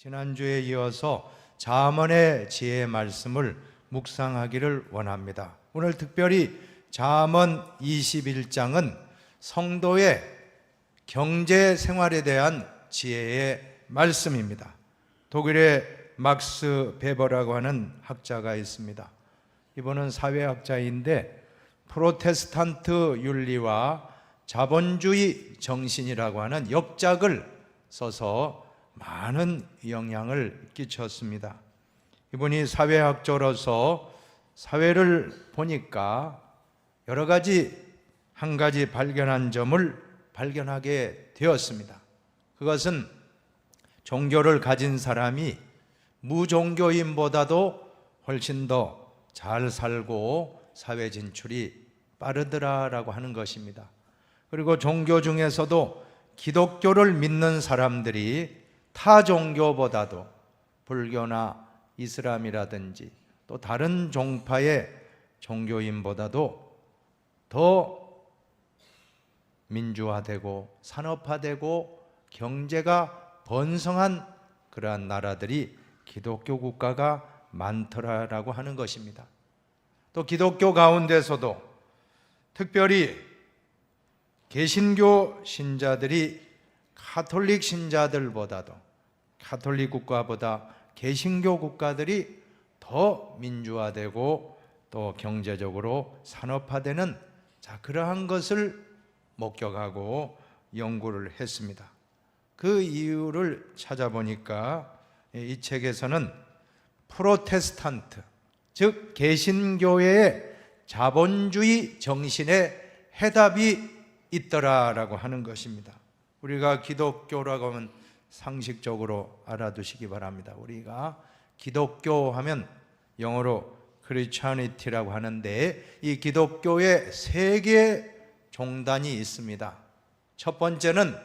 지난주에 이어서 잠언의 지혜의 말씀을 묵상하기를 원합니다. 오늘 특별히 잠언 21장은 성도의 경제 생활에 대한 지혜의 말씀입니다. 독일의 막스 베버라고 하는 학자가 있습니다. 이분은 사회학자인데 프로테스탄트 윤리와 자본주의 정신이라고 하는 역작을 써서 많은 영향을 끼쳤습니다. 이분이 사회학자로서 사회를 보니까 여러 가지 한 가지 발견한 점을 발견하게 되었습니다. 그것은 종교를 가진 사람이 무종교인보다도 훨씬 더 잘 살고 사회 진출이 빠르더라라고 하는 것입니다. 그리고 종교 중에서도 기독교를 믿는 사람들이 타 종교보다도 불교나 이슬람이라든지 또 다른 종파의 종교인보다도 더 민주화되고 산업화되고 경제가 번성한 그러한 나라들이 기독교 국가가 많더라라고 하는 것입니다. 또 기독교 가운데서도 특별히 개신교 신자들이 가톨릭 신자들보다도 가톨릭 국가보다 개신교 국가들이 더 민주화되고 또 경제적으로 산업화되는 그러한 것을 목격하고 연구를 했습니다. 그 이유를 찾아보니까 이 책에서는 프로테스탄트, 즉 개신교회의 자본주의 정신의 해답이 있더라라고 하는 것입니다. 우리가 기독교라고 하면 상식적으로 알아두시기 바랍니다. 우리가 기독교 하면 영어로 Christianity라고 하는데 이 기독교에 세 개의 종단이 있습니다. 첫 번째는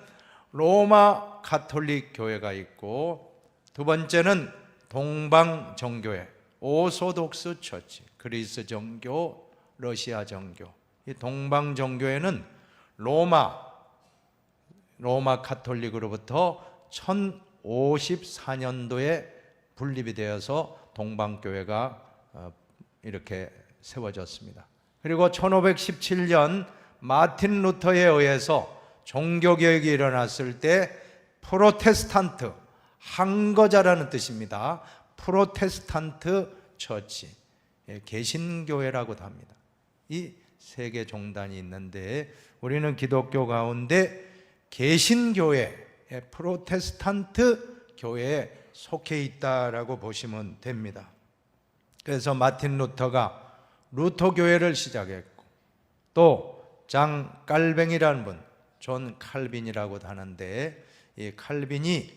로마 가톨릭 교회가 있고, 두 번째는 동방 정교회, 오소독스 처치, 그리스 정교, 러시아 정교. 이 동방 정교회는 로마 가톨릭으로부터 1054년도에 분립이 되어서 동방교회가 이렇게 세워졌습니다. 그리고 1517년 마틴 루터에 의해서 종교개혁이 일어났을 때 프로테스탄트, 항거자라는 뜻입니다. 프로테스탄트 처치, 개신교회라고도 합니다. 이 세 개 종단이 있는데 우리는 기독교 가운데 개신교회, 프로테스탄트 교회에 속해 있다라고 보시면 됩니다. 그래서 마틴 루터가 루터교회를 시작했고, 또 장 깔뱅이라는 분, 존 칼빈이라고도 하는데 이 칼빈이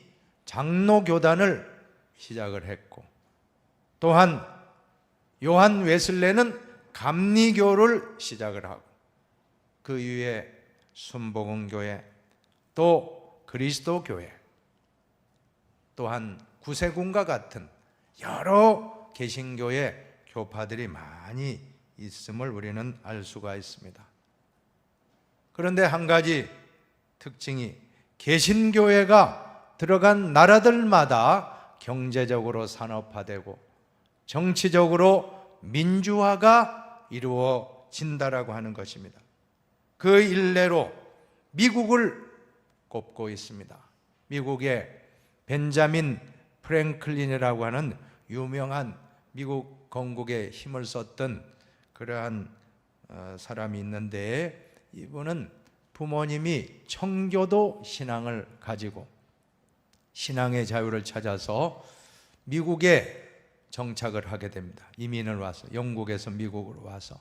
장로교단을 시작을 했고, 또한 요한 웨슬레는 감리교를 시작을 하고, 그 이후에 순복음교회, 또 그리스도교회, 또한 구세군과 같은 여러 개신교의 교파들이 많이 있음을 우리는 알 수가 있습니다. 그런데 한 가지 특징이 개신교회가 들어간 나라들마다 경제적으로 산업화되고 정치적으로 민주화가 이루어진다라고 하는 것입니다. 그 일례로 미국을 꼽고 있습니다. 미국의 벤자민 프랭클린이라고 하는 유명한 미국 건국에 힘을 썼던 그러한 사람이 있는데, 이분은 부모님이 청교도 신앙을 가지고 신앙의 자유를 찾아서 미국에 정착을 하게 됩니다. 이민을 와서, 영국에서 미국으로 와서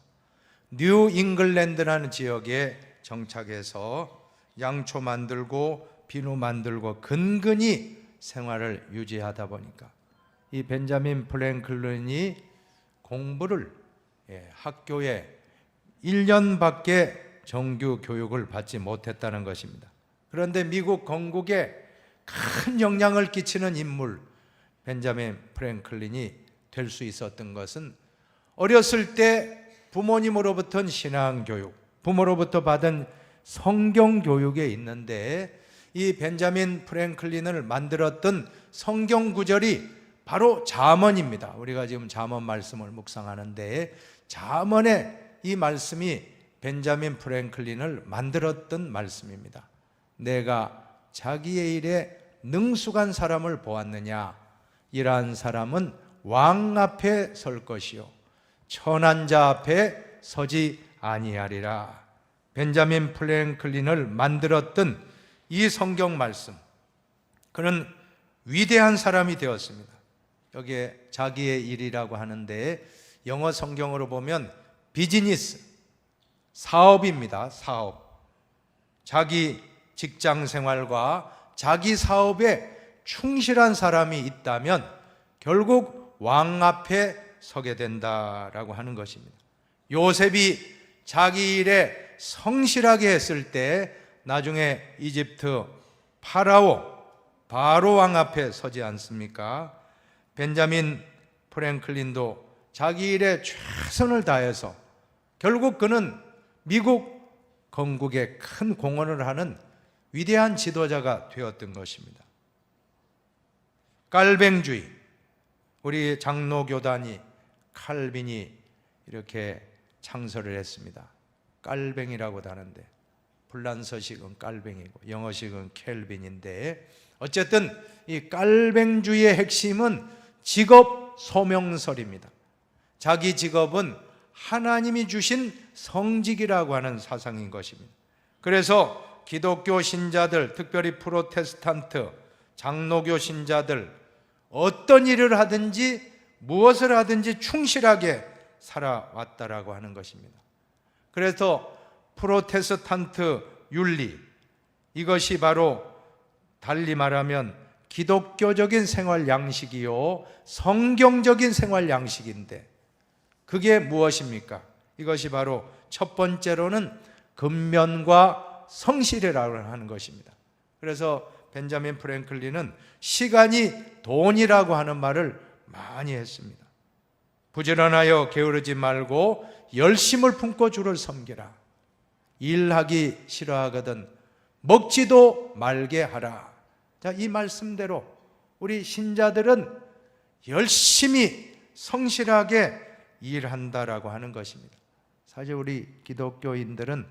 뉴 잉글랜드라는 지역에 정착해서 양초 만들고 비누 만들고 근근히 생활을 유지하다 보니까 이 벤자민 프랭클린이 공부를 학교에 1년밖에 정규 교육을 받지 못했다는 것입니다. 그런데 미국 건국에 큰 영향을 끼치는 인물 벤자민 프랭클린이 될 수 있었던 것은 어렸을 때 부모님으로부터는 신앙교육, 부모로부터 받은 성경교육에 있는데 이 벤자민 프랭클린을 만들었던 성경 구절이 바로 잠언입니다. 우리가 지금 잠언 말씀을 묵상하는데 잠언의 이 말씀이 벤자민 프랭클린을 만들었던 말씀입니다. 내가 자기의 일에 능숙한 사람을 보았느냐? 이러한 사람은 왕 앞에 설 것이요 천한 자 앞에 서지 아니하리라. 벤자민 프랭클린을 만들었던 이 성경 말씀, 그는 위대한 사람이 되었습니다. 여기에 자기의 일이라고 하는데 영어 성경으로 보면 비즈니스, 사업입니다. 사업. 자기 직장 생활과 자기 사업에 충실한 사람이 있다면 결국 왕 앞에 서게 된다라고 하는 것입니다. 요셉이 자기 일에 성실하게 했을 때 나중에 이집트 바로 왕 앞에 서지 않습니까? 벤자민 프랭클린도 자기 일에 최선을 다해서 결국 그는 미국 건국에 큰 공헌을 하는 위대한 지도자가 되었던 것입니다. 깔뱅주의, 우리 장로교단이 칼빈이 이렇게 창설을 했습니다. 깔뱅이라고 하는데 불란서식은 깔뱅이고 영어식은 켈빈인데 어쨌든 이 깔뱅주의의 핵심은 직업 소명설입니다. 자기 직업은 하나님이 주신 성직이라고 하는 사상인 것입니다. 그래서 기독교 신자들, 특별히 프로테스탄트, 장로교 신자들 어떤 일을 하든지 무엇을 하든지 충실하게 살아왔다라고 하는 것입니다. 그래서 프로테스탄트 윤리, 이것이 바로 달리 말하면 기독교적인 생활 양식이요 성경적인 생활 양식인데 그게 무엇입니까? 이것이 바로 첫 번째로는 근면과 성실이라고 하는 것입니다. 그래서 벤자민 프랭클린은 시간이 돈이라고 하는 말을 많이 했습니다. 부지런하여 게으르지 말고 열심을 품고 주를 섬기라. 일하기 싫어하거든 먹지도 말게 하라. 자, 이 말씀대로 우리 신자들은 열심히 성실하게 일한다라고 하는 것입니다. 사실 우리 기독교인들은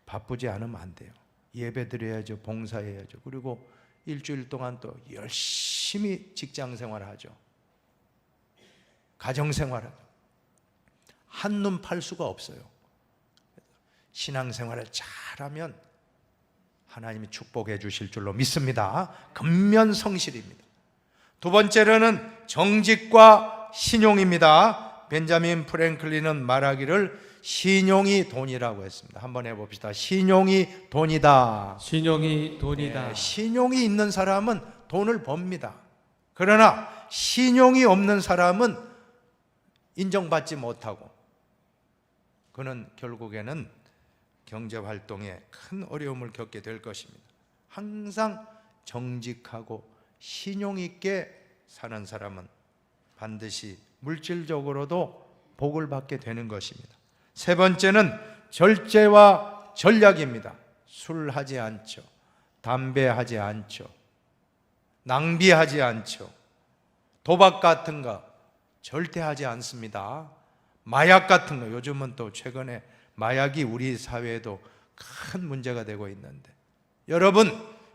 바쁘지 않으면 안 돼요. 예배 드려야죠, 봉사해야죠. 그리고 일주일 동안 또 열심히 직장 생활하죠. 가정 생활하죠. 한눈 팔 수가 없어요. 신앙생활을 잘하면 하나님이 축복해 주실 줄로 믿습니다. 근면성실입니다. 두 번째로는 정직과 신용입니다. 벤자민 프랭클린은 말하기를 신용이 돈이라고 했습니다. 한번 해봅시다. 신용이 돈이다. 신용이 돈이다. 네, 신용이 있는 사람은 돈을 법니다. 그러나 신용이 없는 사람은 인정받지 못하고 그는 결국에는 경제활동에 큰 어려움을 겪게 될 것입니다. 항상 정직하고 신용 있게 사는 사람은 반드시 물질적으로도 복을 받게 되는 것입니다. 세 번째는 절제와 전략입니다. 술 하지 않죠. 담배 하지 않죠. 낭비하지 않죠. 도박 같은 거 절대 하지 않습니다. 마약 같은 거, 요즘은 또 최근에 마약이 우리 사회에도 큰 문제가 되고 있는데 여러분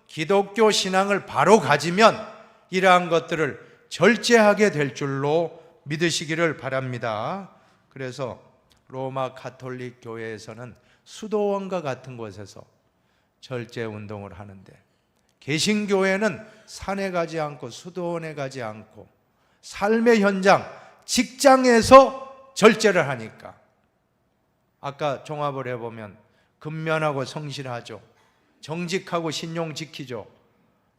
기독교 신앙을 바로 가지면 이러한 것들을 절제하게 될 줄로 믿으시기를 바랍니다. 그래서 로마 가톨릭 교회에서는 수도원과 같은 곳에서 절제 운동을 하는데 개신교회는 산에 가지 않고 수도원에 가지 않고 삶의 현장, 직장에서 절제를 하니까 아까 종합을 해보면 근면하고 성실하죠. 정직하고 신용 지키죠.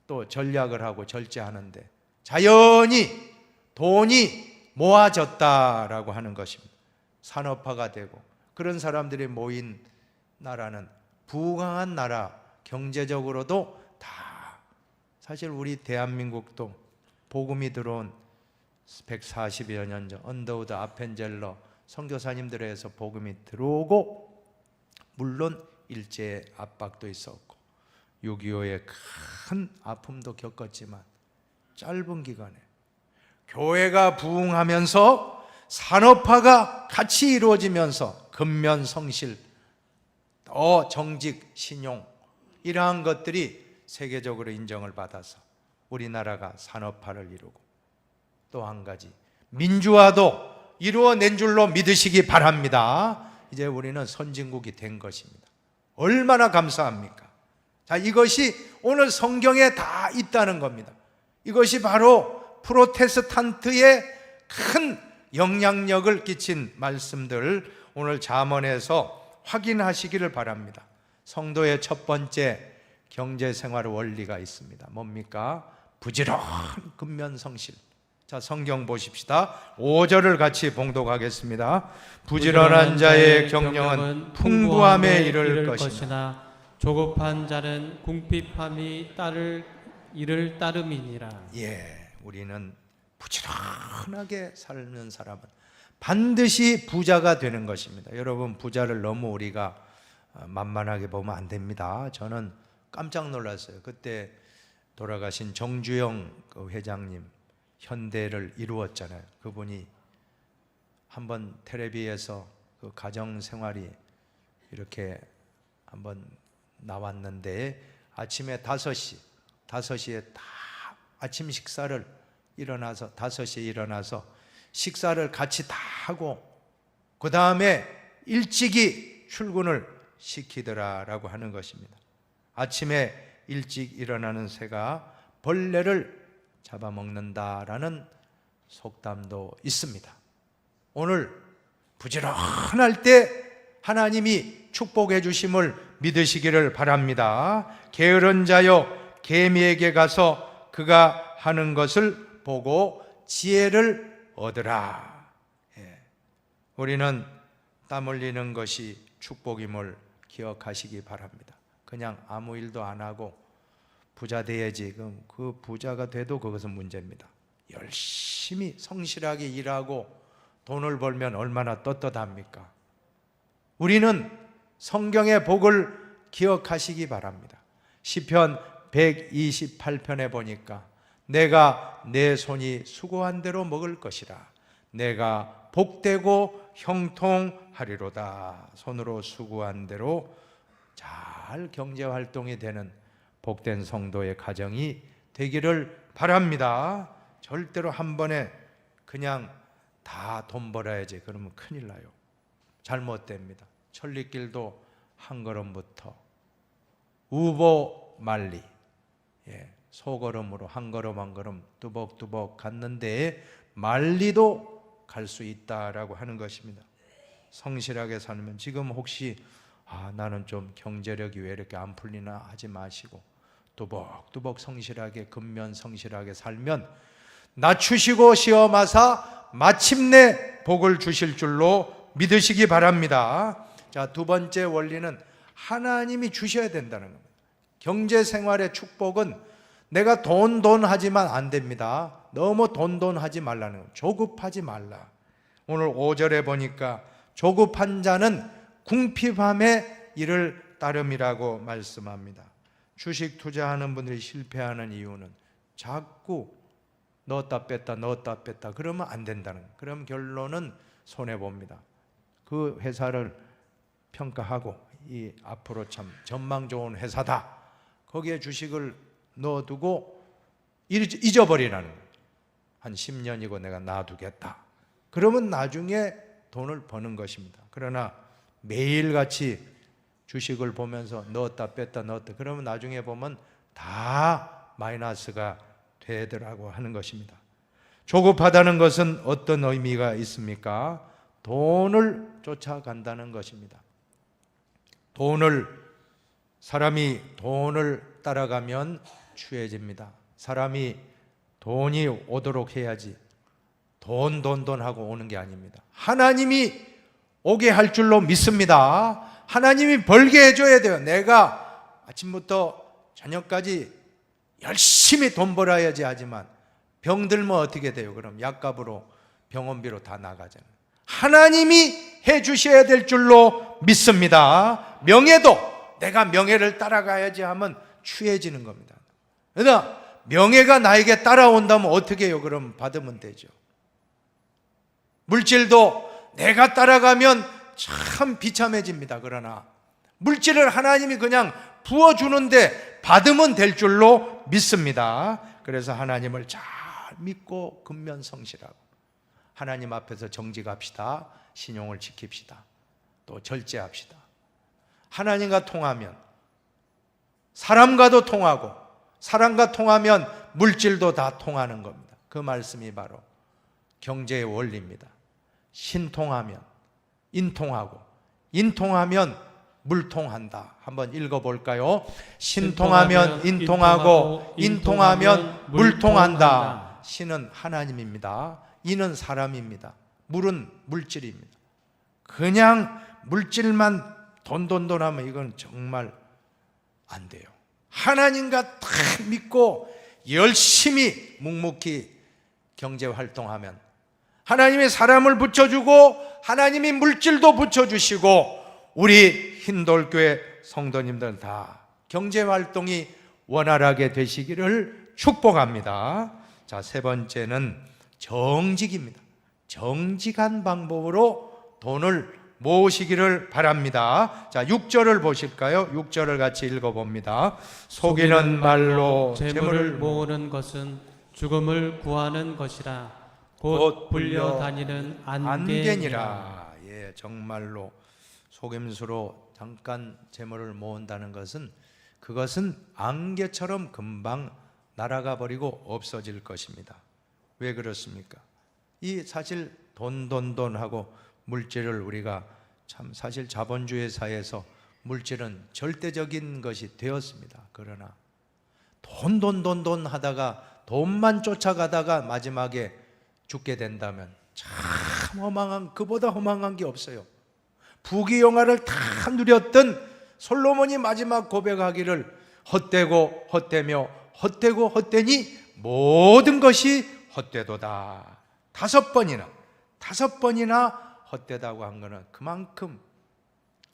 또 전략을 하고 절제하는데 자연히 돈이 모아졌다라고 하는 것입니다. 산업화가 되고 그런 사람들이 모인 나라는 부강한 나라, 경제적으로도 다 사실 우리 대한민국도 복음이 들어온 140여 년 전 언더우드 아펜젤러 선교사님들에 의해서 복음이 들어오고 물론 일제의 압박도 있었고 6.25의 큰 아픔도 겪었지만 짧은 기간에 교회가 부흥하면서 산업화가 같이 이루어지면서 근면성실, 정직, 신용 이러한 것들이 세계적으로 인정을 받아서 우리나라가 산업화를 이루고, 또 한 가지 민주화도 이루어낸 줄로 믿으시기 바랍니다. 이제 우리는 선진국이 된 것입니다. 얼마나 감사합니까? 자, 이것이 오늘 성경에 다 있다는 겁니다. 이것이 바로 프로테스탄트의 큰 영향력을 끼친 말씀들 오늘 잠언에서 확인하시기를 바랍니다. 성도의 첫 번째 경제생활 원리가 있습니다. 뭡니까? 부지런한 근면성실. 자, 성경 보십시다. 5절을 같이 봉독하겠습니다. 부지런한 자의 경영은 풍부함에 이를 것이나 조급한 자는 궁핍함이 이를 따름이니라. 예, 우리는 부지런하게 사는 사람은 반드시 부자가 되는 것입니다. 여러분, 부자를 너무 우리가 만만하게 보면 안 됩니다. 저는 깜짝 놀랐어요. 그때 돌아가신 정주영 회장님, 현대를 이루었잖아요. 그분이 한번 텔레비에서 그 가정생활이 이렇게 한번 나왔는데, 아침에 5시에 다 아침 식사를 일어나서 5시에 일어나서 식사를 같이 다 하고 그 다음에 일찍이 출근을 시키더라라고 하는 것입니다. 아침에 일찍 일어나는 새가 벌레를 잡아먹는다라는 속담도 있습니다. 오늘 부지런할 때 하나님이 축복해 주심을 믿으시기를 바랍니다. 게으른 자여 개미에게 가서 그가 하는 것을 보고 지혜를 얻으라. 우리는 땀 흘리는 것이 축복임을 기억하시기 바랍니다. 그냥 아무 일도 안 하고 부자 돼야지, 그럼 그 부자가 돼도 그것은 문제입니다. 열심히 성실하게 일하고 돈을 벌면 얼마나 떳떳합니까? 우리는 성경의 복을 기억하시기 바랍니다. 시편 128편에 보니까 내가 내 손이 수고한 대로 먹을 것이라. 내가 복되고 형통하리로다. 손으로 수고한 대로 잘 경제활동이 되는 복된 성도의 가정이 되기를 바랍니다. 절대로 한 번에 그냥 다 돈 벌어야지 그러면 큰일 나요. 잘못됩니다. 천리길도 한 걸음부터 우보만리, 소걸음으로 한 걸음 한 걸음 뚜벅뚜벅 갔는데 만리도 갈 수 있다라고 하는 것입니다. 성실하게 살면, 지금 혹시 나는 좀 경제력이 왜 이렇게 안 풀리나 하지 마시고 뚜벅뚜벅 성실하게 근면성실하게 살면 낮추시고 시험하사 마침내 복을 주실 줄로 믿으시기 바랍니다. 자, 두 번째 원리는 하나님이 주셔야 된다는 겁니다. 경제생활의 축복은 내가 돈 하지만 안 됩니다. 너무 돈 하지 말라는 거예요. 조급하지 말라. 오늘 5절에 보니까 조급한 자는 궁핍함에 이를 따름이라고 말씀합니다. 주식 투자하는 분들이 실패하는 이유는 자꾸 넣었다 뺐다 그러면 안 된다는 거예요. 그럼 결론은 손해봅니다. 그 회사를 평가하고 이 앞으로 참 전망 좋은 회사다, 거기에 주식을 넣어두고 잊어버리라는 거예요. 한 10년이고 내가 놔두겠다. 그러면 나중에 돈을 버는 것입니다. 그러나 매일같이 주식을 보면서 넣었다 뺐다 그러면 나중에 보면 다 마이너스가 되더라고 하는 것입니다. 조급하다는 것은 어떤 의미가 있습니까? 돈을 쫓아간다는 것입니다. 사람이 돈을 따라가면 취해집니다. 사람이 돈이 오도록 해야지 돈 하고 오는 게 아닙니다. 하나님이 오게 할 줄로 믿습니다. 하나님이 벌게 해줘야 돼요. 내가 아침부터 저녁까지 열심히 돈 벌어야지 하지만 병들면 어떻게 돼요? 그럼 약값으로 병원비로 다 나가잖아요. 하나님이 해주셔야 될 줄로 믿습니다. 명예도 내가 명예를 따라가야지 하면 취해지는 겁니다. 그러나 명예가 나에게 따라온다면 어떻게 해요? 그럼 받으면 되죠. 물질도 내가 따라가면 참 비참해집니다. 그러나 물질을 하나님이 그냥 부어주는데 받으면 될 줄로 믿습니다. 그래서 하나님을 잘 믿고 근면성실하고 하나님 앞에서 정직합시다. 신용을 지킵시다. 또 절제합시다. 하나님과 통하면 사람과도 통하고 사람과 통하면 물질도 다 통하는 겁니다. 그 말씀이 바로 경제의 원리입니다. 신통하면 인통하고 인통하면 물통한다. 한번 읽어볼까요? 신통하면 인통하고 인통하면 물통한다. 신은 하나님입니다. 인은 사람입니다. 물은 물질입니다. 그냥 물질만 돈 하면 이건 정말 안 돼요. 하나님과 다 믿고 열심히 묵묵히 경제활동하면 하나님이 사람을 붙여주고 하나님이 물질도 붙여주시고 우리 흰돌교회 성도님들 다 경제활동이 원활하게 되시기를 축복합니다. 자, 세 번째는 정직입니다. 정직한 방법으로 돈을 모으시기를 바랍니다. 자, 6절을 보실까요? 6절을 같이 읽어봅니다. 속이는 말로 재물을 모으는 것은 죽음을 구하는 것이라 곧 불려다니는 안개니라. 예, 정말로 속임수로 잠깐 재물을 모은다는 것은 그것은 안개처럼 금방 날아가 버리고 없어질 것입니다. 왜 그렇습니까? 이 사실 돈 하고 물질을 우리가 참 사실 자본주의 사회에서 물질은 절대적인 것이 되었습니다. 그러나 돈 하다가 돈만 쫓아가다가 마지막에 죽게 된다면 참 허망한, 그보다 허망한 게 없어요. 부귀영화를 다 누렸던 솔로몬이 마지막 고백하기를 헛되고 헛되며 헛되고 헛되니 모든 것이 헛되도다. 5번이나 헛되다고 한 것은 그만큼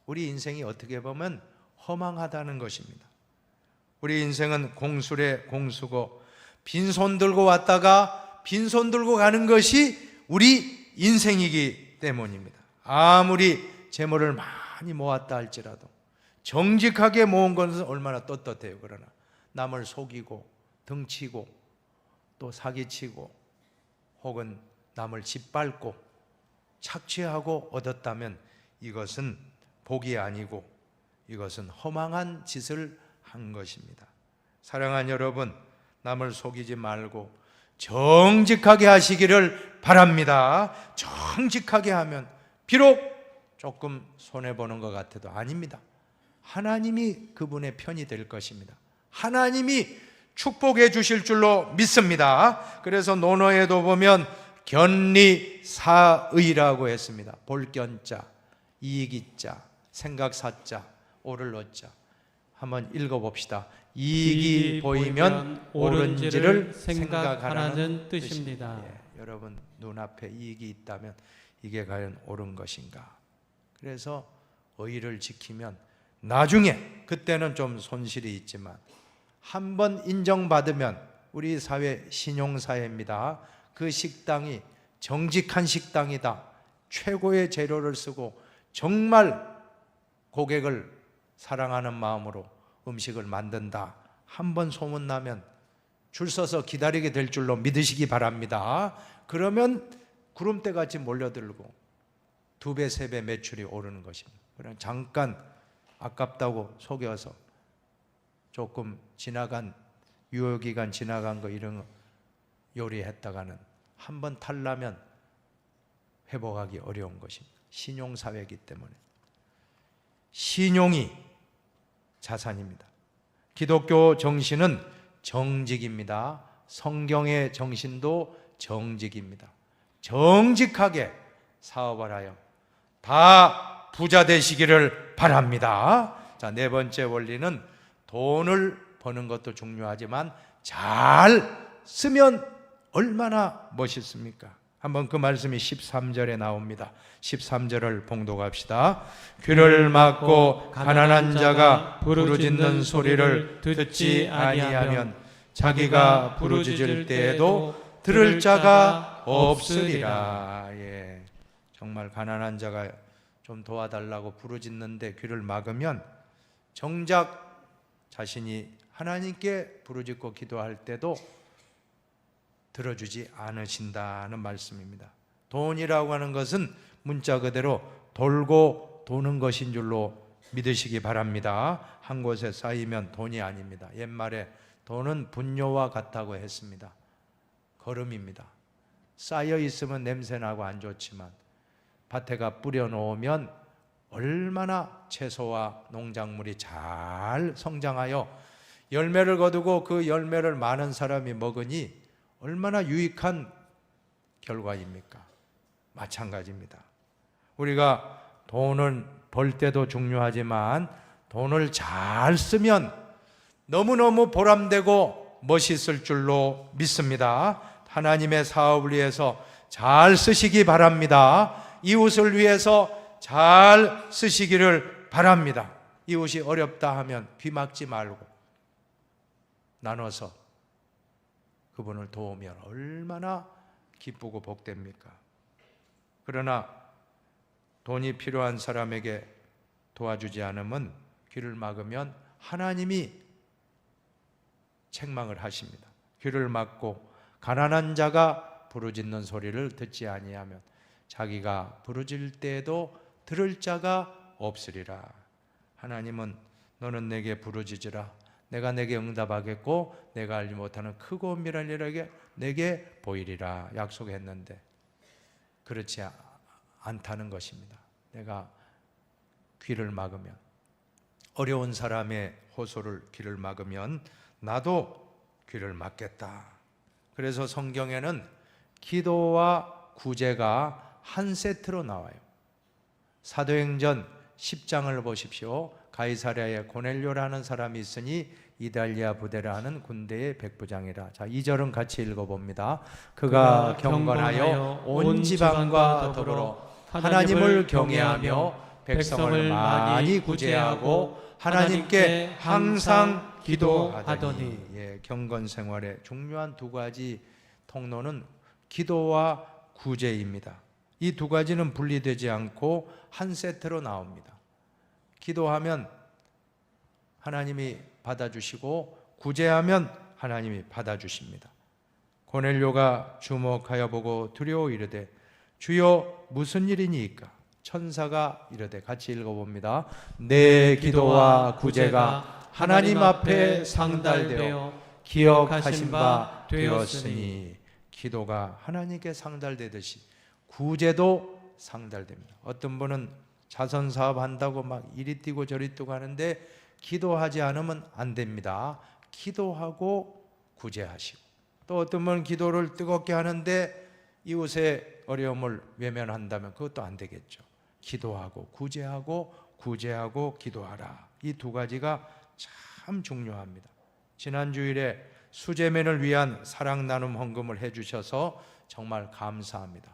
우리 인생이 어떻게 보면 허망하다는 것입니다. 우리 인생은 공수래 공수고 빈손 들고 왔다가 빈손 들고 가는 것이 우리 인생이기 때문입니다. 아무리 재물을 많이 모았다 할지라도 정직하게 모은 것은 얼마나 떳떳해요. 그러나 남을 속이고 등치고 또 사기치고 혹은 남을 짓밟고 착취하고 얻었다면 이것은 복이 아니고 이것은 허망한 짓을 한 것입니다. 사랑하는 여러분, 남을 속이지 말고 정직하게 하시기를 바랍니다. 정직하게 하면 비록 조금 손해보는 것 같아도 아닙니다. 하나님이 그분의 편이 될 것입니다. 하나님이 축복해 주실 줄로 믿습니다. 그래서 논어에도 보면 견리사의라고 했습니다. 볼견자, 이익이자, 생각사자, 오를 얻자. 한번 읽어봅시다. 이익이 보이면 옳은지를 생각하라는 뜻입니다. 예, 여러분 눈앞에 이익이 있다면 이게 과연 옳은 것인가? 그래서 의를 지키면 나중에 그때는 좀 손실이 있지만 한번 인정받으면 우리 사회 신용사회입니다. 그 식당이 정직한 식당이다. 최고의 재료를 쓰고 정말 고객을 사랑하는 마음으로 음식을 만든다. 한번 소문나면 줄 서서 기다리게 될 줄로 믿으시기 바랍니다. 그러면 구름대같이 몰려들고 2배, 3배 매출이 오르는 것입니다. 그냥 잠깐 아깝다고 속여서 조금 지나간 유효기간 지나간 거 이런 거 요리했다가는 한번 탈라면 회복하기 어려운 것입니다. 신용사회이기 때문에 신용이 자산입니다. 기독교 정신은 정직입니다. 성경의 정신도 정직입니다. 정직하게 사업을 하여 다 부자 되시기를 바랍니다. 자, 네 번째 원리는 돈을 버는 것도 중요하지만 잘 쓰면 얼마나 멋있습니까? 한번 그 말씀이 13절에 나옵니다. 13절을 봉독합시다. 귀를 막고 가난한 자가 부르짖는 소리를 듣지 아니하면 자기가 부르짖을 때에도 들을 자가 없으리라. 예, 정말 가난한 자가 좀 도와달라고 부르짖는데 귀를 막으면 정작 자신이 하나님께 부르짖고 기도할 때도 들어주지 않으신다는 말씀입니다. 돈이라고 하는 것은 문자 그대로 돌고 도는 것인 줄로 믿으시기 바랍니다. 한 곳에 쌓이면 돈이 아닙니다. 옛말에 돈은 분뇨와 같다고 했습니다. 거름입니다. 쌓여 있으면 냄새나고 안 좋지만 밭에가 뿌려놓으면 얼마나 채소와 농작물이 잘 성장하여 열매를 거두고 그 열매를 많은 사람이 먹으니 얼마나 유익한 결과입니까? 마찬가지입니다. 우리가 돈을 벌 때도 중요하지만 돈을 잘 쓰면 너무너무 보람되고 멋있을 줄로 믿습니다. 하나님의 사업을 위해서 잘 쓰시기 바랍니다. 이웃을 위해서 잘 쓰시기를 바랍니다. 이웃이 어렵다 하면 귀 막지 말고 나눠서 그분을 도우면 얼마나 기쁘고 복됩니까? 그러나 돈이 필요한 사람에게 도와주지 않으면 귀를 막으면 하나님이 책망을 하십니다. 귀를 막고 가난한 자가 부르짖는 소리를 듣지 아니하면 자기가 부르짖을 때에도 들을 자가 없으리라. 하나님은 너는 내게 부르짖으라. 내가 내게 응답하겠고 내가 알지 못하는 크고 은밀한 일에게 내게 보이리라 약속했는데 그렇지 않다는 것입니다. 내가 귀를 막으면 어려운 사람의 호소를 귀를 막으면 나도 귀를 막겠다. 그래서 성경에는 기도와 구제가 한 세트로 나와요. 사도행전 10장을 보십시오. 가이사랴에 고넬료라는 사람이 있으니 이달리아 부대라 하는 군대의 백부장이라. 자, 2절은 같이 읽어봅니다. 그가 경건하여 온 지방과 더불어 하나님을 경외하며 백성을 많이 구제하고 하나님께 항상 기도하더니. 예, 경건 생활의 중요한 두 가지 통로는 기도와 구제입니다. 이 두 가지는 분리되지 않고 한 세트로 나옵니다. 기도하면 하나님이 받아주시고 구제하면 하나님이 받아주십니다. 고넬료가 주목하여 보고 두려워 이르되 주여 무슨 일이니이까? 천사가 이르되 같이 읽어봅니다. 내 기도와 구제가 하나님 앞에 상달되어 기억하신 바 되었으니. 기도가 하나님께 상달되듯이 구제도 상달됩니다. 어떤 분은 자선 사업 한다고 막 이리 뛰고 저리 뛰고 하는데 기도하지 않으면 안 됩니다. 기도하고 구제하시고, 또 어떤 분은 기도를 뜨겁게 하는데 이웃의 어려움을 외면한다면 그것도 안 되겠죠. 기도하고 구제하고 구제하고 기도하라. 이 두 가지가 참 중요합니다. 지난 주일에 수재맨을 위한 사랑 나눔 헌금을 해주셔서 정말 감사합니다.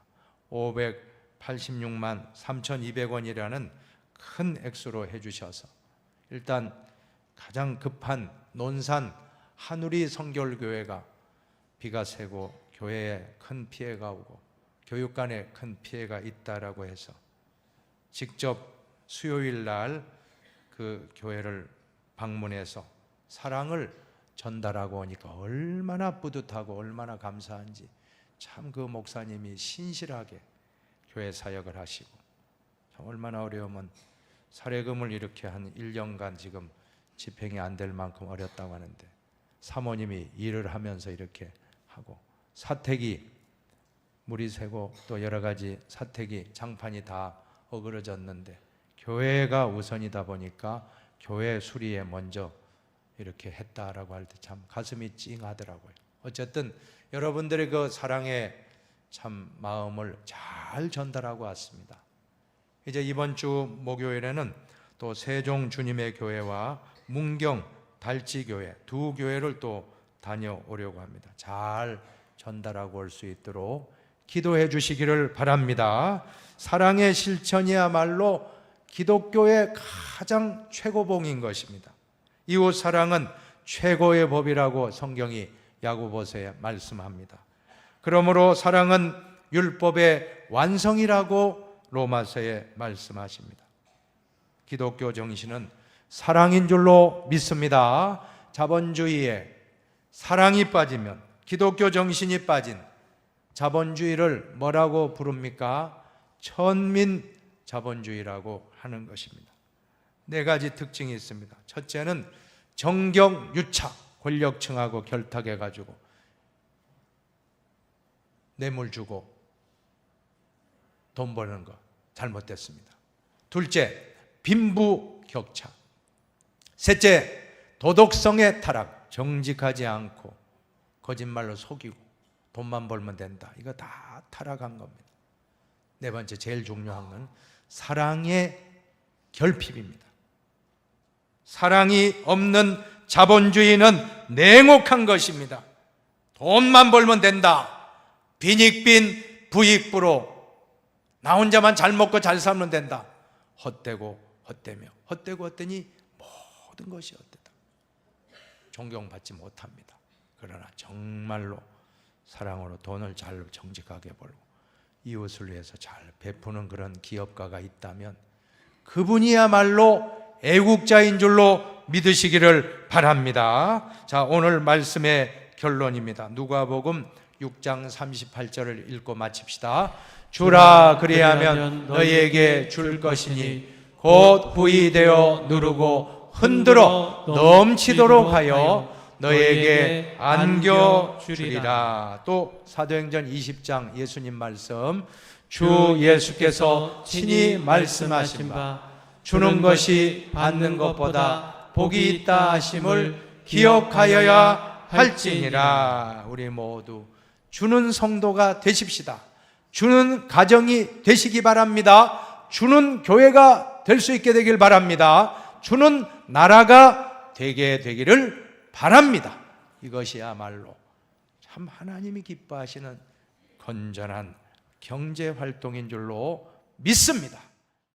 586만 3,200원이라는 큰 액수로 해주셔서 일단 가장 급한 논산 한우리 성결교회가 비가 새고 교회에 큰 피해가 오고 교육관에 큰 피해가 있다라고 해서 직접 수요일 날 그 교회를 방문해서 사랑을 전달하고 오니까 얼마나 뿌듯하고 얼마나 감사한지, 참 그 목사님이 신실하게 교회 사역을 하시고, 얼마나 어려우면 사례금을 이렇게 한 1년간 지금 집행이 안 될 만큼 어렵다고 하는데 사모님이 일을 하면서 이렇게 하고, 사택이 물이 새고 또 여러 가지 사택이 장판이 다 어그러졌는데 교회가 우선이다 보니까 교회 수리에 먼저 이렇게 했다라고 할 때 참 가슴이 찡하더라고요. 어쨌든 여러분들의 그 사랑의 참 마음을 잘 전달하고 왔습니다. 이제 이번 주 목요일에는 또 세종 주님의 교회와 문경 달지교회 두 교회를 또 다녀오려고 합니다. 잘 전달하고 올 수 있도록 기도해 주시기를 바랍니다. 사랑의 실천이야말로 기독교의 가장 최고봉인 것입니다. 이웃 사랑은 최고의 법이라고 성경이 야고보서에 말씀합니다. 그러므로 사랑은 율법의 완성이라고 로마서에 말씀하십니다. 기독교 정신은 사랑인 줄로 믿습니다. 자본주의에 사랑이 빠지면, 기독교 정신이 빠진 자본주의를 뭐라고 부릅니까? 천민 자본주의라고 하는 것입니다. 네 가지 특징이 있습니다. 첫째는 정경유착, 권력층하고 결탁해가지고 뇌물 주고 돈 버는 거 잘못됐습니다. 둘째, 빈부격차. 셋째, 도덕성의 타락, 정직하지 않고 거짓말로 속이고 돈만 벌면 된다. 이거 다 타락한 겁니다. 네 번째, 제일 중요한 건 사랑의 결핍입니다. 사랑이 없는 자본주의는 냉혹한 것입니다. 돈만 벌면 된다. 빈익빈 부익부로 나 혼자만 잘 먹고 잘 살면 된다. 헛되고 헛되며 헛되고 헛되니 모든 것이 헛되다. 존경받지 못합니다. 그러나 정말로 사랑으로 돈을 잘 정직하게 벌고 이웃을 위해서 잘 베푸는 그런 기업가가 있다면 그분이야말로 애국자인 줄로 믿으시기를 바랍니다. 자, 오늘 말씀의 결론입니다. 누가복음 6장 38절을 읽고 마칩시다. 주라 그리하면 너희에게 줄 것이니 곧 후히 되어 누르고 흔들어 넘치도록 하여 너희에게 안겨주리라. 또 사도행전 20장 예수님 말씀, 주 예수께서 친히 말씀하신 바 주는 것이 받는 것보다 복이 있다 하심을 기억하여야 할지니라. 우리 모두 주는 성도가 되십시다. 주는 가정이 되시기 바랍니다. 주는 교회가 될 수 있게 되길 바랍니다. 주는 나라가 되게 되기를 바랍니다. 이것이야말로 참 하나님이 기뻐하시는 건전한 경제 활동인 줄로 믿습니다.